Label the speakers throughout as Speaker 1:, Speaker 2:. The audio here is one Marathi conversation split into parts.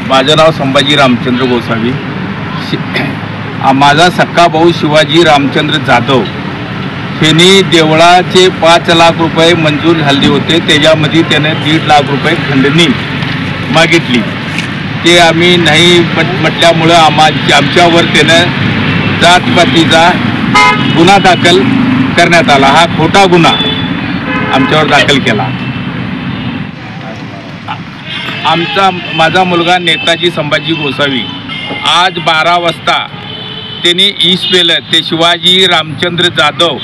Speaker 1: माझं नाव संभाजी रामचंद्र गोसावी। माझा सक्का भाऊ शिवाजी रामचंद्र जाधव यांनी देवळाचे 5 लाख रुपये मंजूर झाले होते। त्याच्यामध्ये त्याने 1.5 लाख रुपये खंडणी मागितली। ते आम्ही नाही म्हटल्यामुळं आमच्यावर त्यानं जातपातीचा गुन्हा दाखल करण्यात आला। हा खोटा गुन्हा आमच्यावर दाखल केला। माझा मुलगा नेताजी संभाजी गोसावी आज 12 वाजता त्यांनी ईस पेलं। ते शिवाजी रामचंद्र जाधव,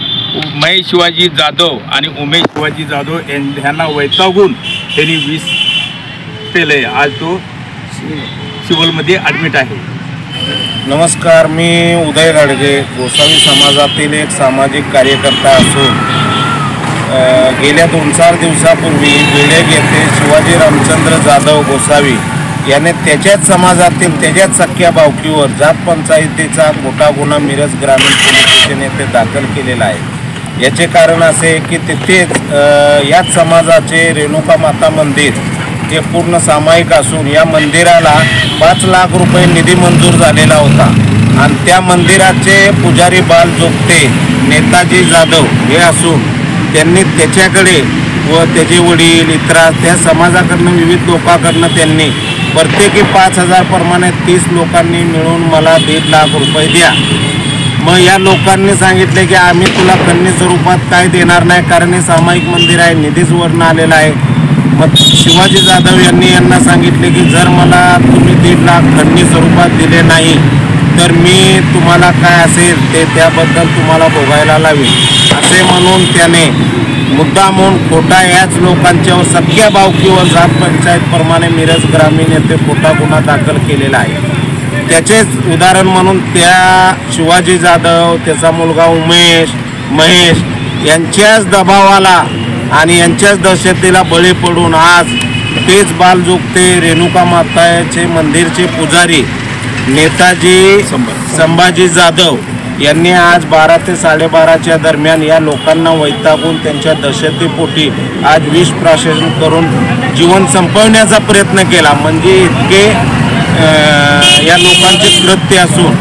Speaker 1: महेश शिवाजी जाधव आणि उमेश शिवाजी जाधव यांना वैतागून त्यांनी 20 पेले। आज तो सिव्हिलमध्ये ॲडमिट आहे।
Speaker 2: नमस्कार, मी उदय गाडगे, गोसावी समाजातील एक सामाजिक कार्यकर्ता असून गेल्या 2-4 दिवसापूर्वी बेडग येथे शिवाजी रामचंद्र जाधव गोसावी याने त्याच्याच समाजातील त्याच्याच सख्या भावकीवर जात पंचायतीचा खोटा गुन्हा मिरज ग्रामीण पोलीस स्टेशन येथे दाखल केलेला आहे। याचे कारण असे की तिथेच याच समाजाचे रेणुका माता मंदिर हे पूर्ण सामायिक असून या मंदिराला 5 लाख रुपये निधी मंजूर झालेला होता आणि त्या मंदिराचे पुजारी बाल जोगते नेताजी जाधव हे असून त्यांनी त्याच्याकडे व त्याचे वडील इतरा त्या समाजाकडनं विविध लोकांकडनं त्यांनी प्रत्येकी 5,000 प्रमाणे 30 लोकांनी मिळून मला 1.5 लाख रुपये द्या। मग या लोकांनी सांगितले की आम्ही तुला खंडणी स्वरूपात काय देणार नाही, कारण हे सामायिक मंदिर आहे, निधीच वरनं आलेला आहे। मग शिवाजी जाधव यांना सांगितले की जर मला तुम्ही 1.5 लाख खंडणी स्वरूपात दिले नाही तर मी तुम्हाला काय असेल ते त्याबद्दल तुम्हाला भोगायला लावेल असे म्हणून त्याने मुद्दामून खोटा याच लोकांच्यावर सख्या भावकीवर जात पंचायतप्रमाणे मिरज ग्रामीण येथे खोटा गुन्हा दाखल केलेला आहे। त्याचेच उदाहरण म्हणून त्या शिवाजी जाधव, त्याचा मुलगा उमेश, महेश यांच्याच दबावाला आणि यांच्याच दहशतीला बळी पडून आज तेच बालजोगते रेणुका माताचे मंदिरचे पुजारी नेताजी संभाजी जाधव यांनी आज 12 ते 12:30च्या दरम्यान या लोकांना वैतागून त्यांच्या दहशतीपोटी आज विष प्राशन करून जीवन संपवण्याचा प्रयत्न केला। म्हणजे इतके या लोकांचे कृत्य असून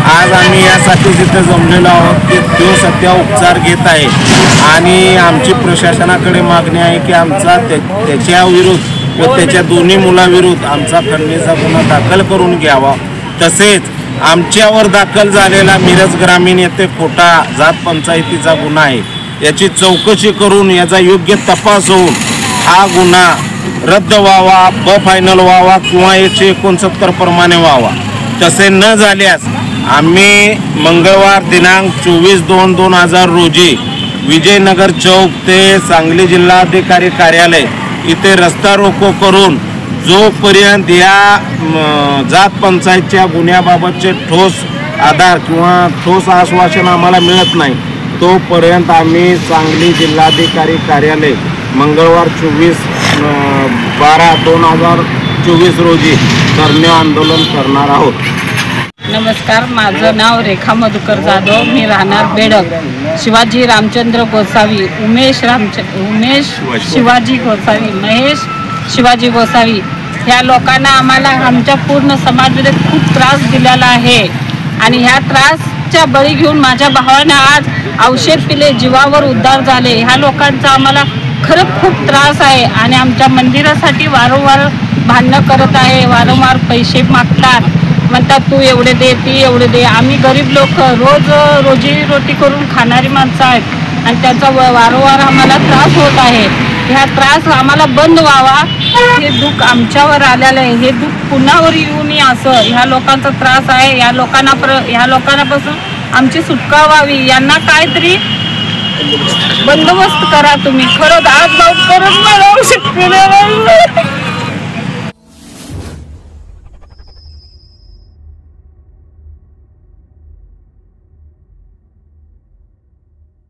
Speaker 2: आज आम्ही यासाठी तिथे जमलेलो आहोत की तो सध्या उपचार घेत आहे आणि आमची प्रशासनाकडे मागणी आहे की आमचा त्याच्या विरुद्ध व त्याच्या दोन्ही मुलाविरुद्ध आमचा खंडणीचा गुन्हा दाखल करून घ्यावा। तसेच आमच्यावर दाखल झालेला मिरज ग्रामीण येथे खोटा जात पंचायतीचा गुन्हा आहे, याची चौकशी करून याचा योग्य तपास होऊन हा गुन्हा रद्द व्हावा, फायनल व्हावा किंवा 169 प्रमाणे व्हावा। तसे न झाल्यास आम्ही मंगळवार दिनांक 24/2/2000 रोजी विजयनगर चौक ते सांगली जिल्हाधिकारी कार्यालय इथे रस्ता रोको करून जोपर्यंत या जात पंचायतच्या गुन्ह्याबाबतचे ठोस आधार किंवा ठोस आश्वासन आम्हाला मिळत नाही तोपर्यंत आम्ही सांगली जिल्हाधिकारी कार्यालय मंगळवार 24/12/2024 रोजी धरणे आंदोलन करणार आहोत।
Speaker 3: नमस्कार, माझं नाव रेखा मधुकर जाधव, मी राहणार बेडग। शिवाजी रामचंद्र गोसावी, उमेश शिवाजी गोसावी, महेश शिवाजी गोसावी ह्या लोकांना आम्हाला आमच्या पूर्ण समाजामध्ये खूप त्रास दिलेला आहे आणि ह्या त्रासच्या बळी घेऊन माझ्या भावाने आज औषध पिले, जीवावर उद्धार झाले। ह्या लोकांचा आम्हाला खरंच खूप त्रास आहे आणि आमच्या मंदिरासाठी वारंवार भांडणं करत आहे, वारंवार पैसे मागतात, म्हणतात तू एवढे दे, ती एवढे दे। आम्ही गरीब लोक रोज रोजीरोटी करून खाणारी माणसं आहेत आणि त्याचा वारंवार आम्हाला त्रास होत आहे। ह्या त्रास आम्हाला बंद व्हावा, हे दुःख आमच्यावर आलेलं आहे, हे दुःख पुन्हावर येऊ नये असं ह्या लोकांचा त्रास आहे। ह्या लोकांपासून आमची सुटका व्हावी, यांना काहीतरी बंदोबस्त करा तुम्ही। खरंच आज लवकरच मला औषध